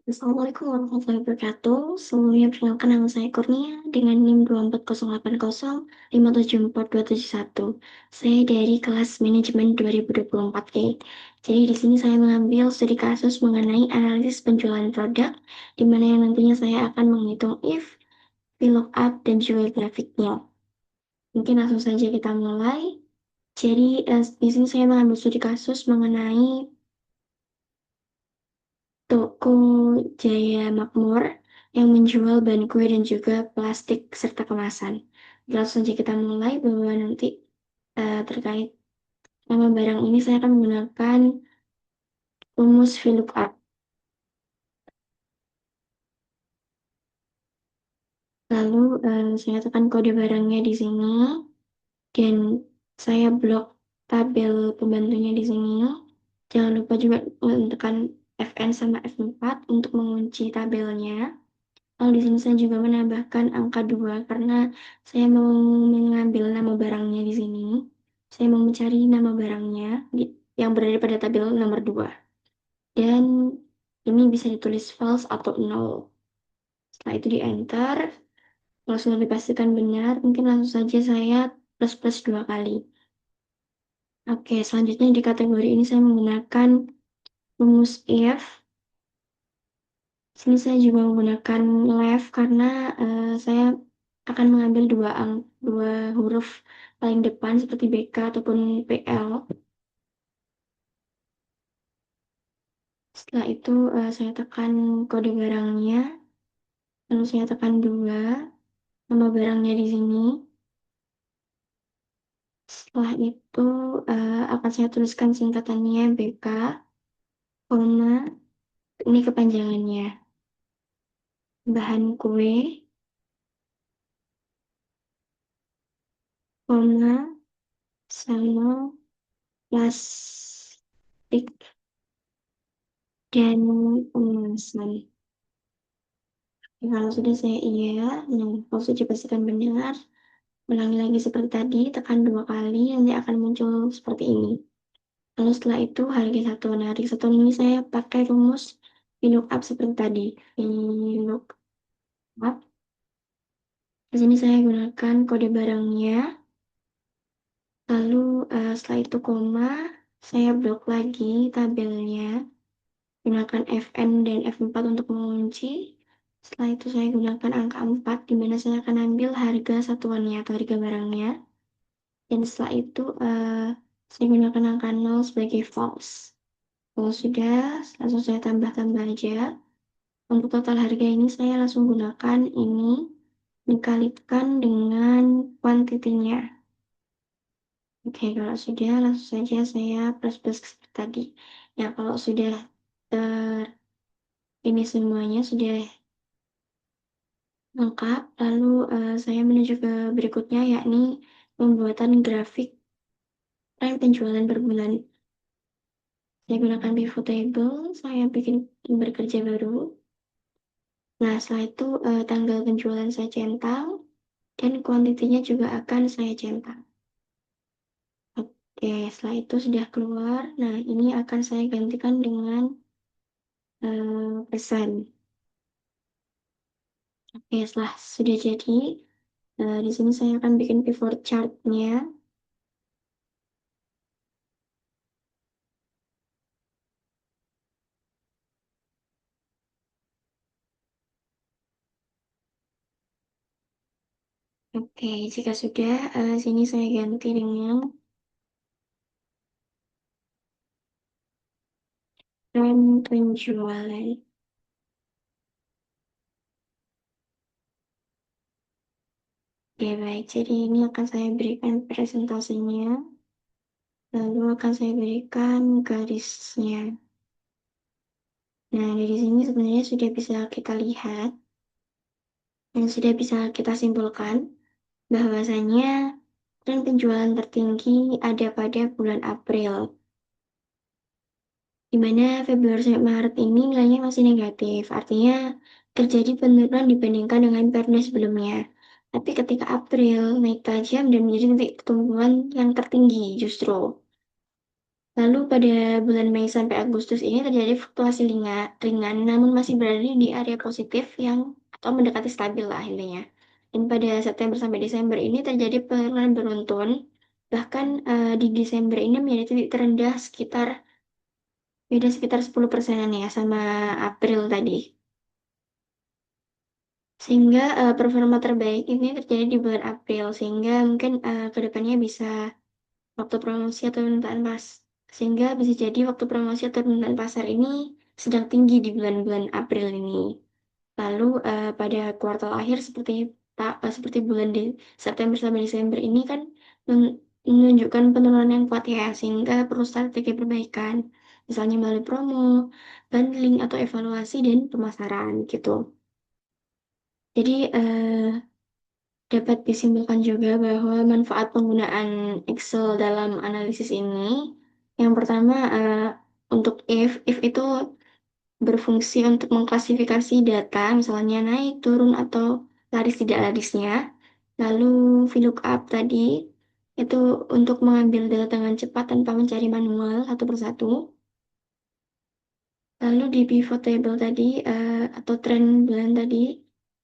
Assalamualaikum warahmatullahi wabarakatuh. Sebelumnya perkenalkan nama saya Kurnia dengan NIM 24080574271. Saya dari kelas manajemen 2024E. Jadi di sini saya mengambil studi kasus mengenai analisis penjualan produk, di mana yang nantinya saya akan menghitung if, VLOOKUP, dan juga grafiknya. Mungkin langsung saja kita mulai. Jadi di sini saya mengambil studi kasus mengenai Toko Jaya Makmur yang menjual bahan kue dan juga plastik serta kemasan. Langsung saja kita mulai bahwa nanti terkait nama barang ini saya akan menggunakan rumus VLOOKUP. Lalu saya tekan kode barangnya di sini dan saya blok tabel pembantunya di sini. Jangan lupa juga tekan Fn sama F4 untuk mengunci tabelnya. Lalu di sini saya juga menambahkan angka 2 karena saya mau mengambil nama barangnya di sini. Saya mau mencari nama barangnya yang berada pada tabel nomor 2. Dan ini bisa ditulis false atau null. Setelah itu di enter. Langsung dipastikan benar. Mungkin langsung saja saya plus 2 kali. Oke, selanjutnya di kategori ini saya menggunakan rumus if. Sini saya juga menggunakan left karena saya akan mengambil dua huruf paling depan seperti BK ataupun PL. Setelah itu saya tekan kode barangnya, lalu saya tekan 2, nama barangnya di sini. Setelah itu akan saya tuliskan singkatannya BK, koma, ini kepanjangannya. Bahan kue, koma, sama plastik dan kemasan. Kalau sudah saya iya, nah kalau sudah dipastikan benar, ulangi lagi seperti tadi, tekan 2 kali, nanti akan muncul seperti ini. Lalu setelah itu harga satuan. Nah, harga satuan ini saya pakai rumus VLOOKUP seperti tadi. VLOOKUP. Di sini saya gunakan kode barangnya. Lalu setelah itu koma, saya blok lagi tabelnya. Gunakan Fn dan F4 untuk mengunci. Setelah itu saya gunakan angka 4, di mana saya akan ambil harga satuannya atau harga barangnya. Dan setelah itu saya gunakan angka 0 sebagai false. Kalau sudah, langsung saya tambah-tambah aja. Untuk total harga ini saya langsung gunakan ini dikalikan dengan kuantitinya. Oke, kalau sudah, langsung saja saya plus-plus seperti tadi. Ya, kalau sudah ini semuanya sudah lengkap, lalu saya menuju ke berikutnya, yakni pembuatan grafik tren penjualan per bulan. Saya gunakan pivot table, saya bikin bekerja baru. Nah, setelah itu tanggal penjualan saya centang, dan kuantitinya juga akan saya centang. Oke, setelah itu sudah keluar. Nah, ini akan saya gantikan dengan persen. Oke, setelah sudah jadi, di sini saya akan bikin pivot chart-nya. Oke, jika sudah, sini saya ganti dengan tren penjualan. Oke, baik. Jadi ini akan saya berikan presentasinya, lalu akan saya berikan garisnya. Nah, dari sini sebenarnya sudah bisa kita lihat dan sudah bisa kita simpulkan bahwasanya tren penjualan tertinggi ada pada bulan April, di mana Februari sampai Maret ini nilainya masih negatif, artinya terjadi penurunan dibandingkan dengan periode sebelumnya. Tapi ketika April naik tajam dan menjadi titik pertumbuhan yang tertinggi justru. Lalu pada bulan Mei sampai Agustus ini terjadi fluktuasi ringan, namun masih berada di area positif yang atau mendekati stabil lah intinya. Dan pada September sampai Desember ini terjadi penurunan beruntun, bahkan di Desember ini menjadi titik terendah beda sekitar 10%-an ya sama April tadi. Sehingga performa terbaik ini terjadi di bulan April, sehingga mungkin kedepannya bisa waktu promosi atau permintaan pas sehingga bisa jadi waktu promosi atau permintaan pasar ini sedang tinggi di bulan-bulan April ini. Lalu pada kuartal akhir seperti bulan di September sampai Desember ini kan menunjukkan penurunan yang kuat ya, sehingga perlu strategi perbaikan, misalnya melalui promo, bundling atau evaluasi dan pemasaran gitu. Jadi dapat disimpulkan juga bahwa manfaat penggunaan Excel dalam analisis ini, yang pertama untuk if itu berfungsi untuk mengklasifikasi data, misalnya naik, turun, atau laris tidak larisnya. Lalu VLOOKUP tadi itu untuk mengambil data dengan cepat tanpa mencari manual satu persatu. Lalu di pivot table tadi atau trend bulan tadi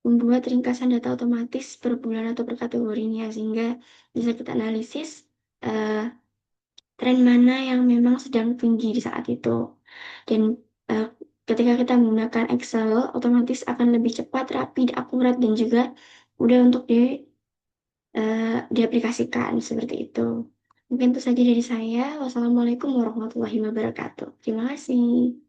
membuat ringkasan data otomatis per bulan atau per kategorinya sehingga bisa kita analisis eh, tren mana yang memang sedang tinggi di saat itu. Dan eh, ketika kita menggunakan Excel otomatis akan lebih cepat, rapi, akurat dan juga mudah untuk diaplikasikan seperti itu. Mungkin itu saja dari saya. Wassalamualaikum warahmatullahi wabarakatuh. Terima kasih.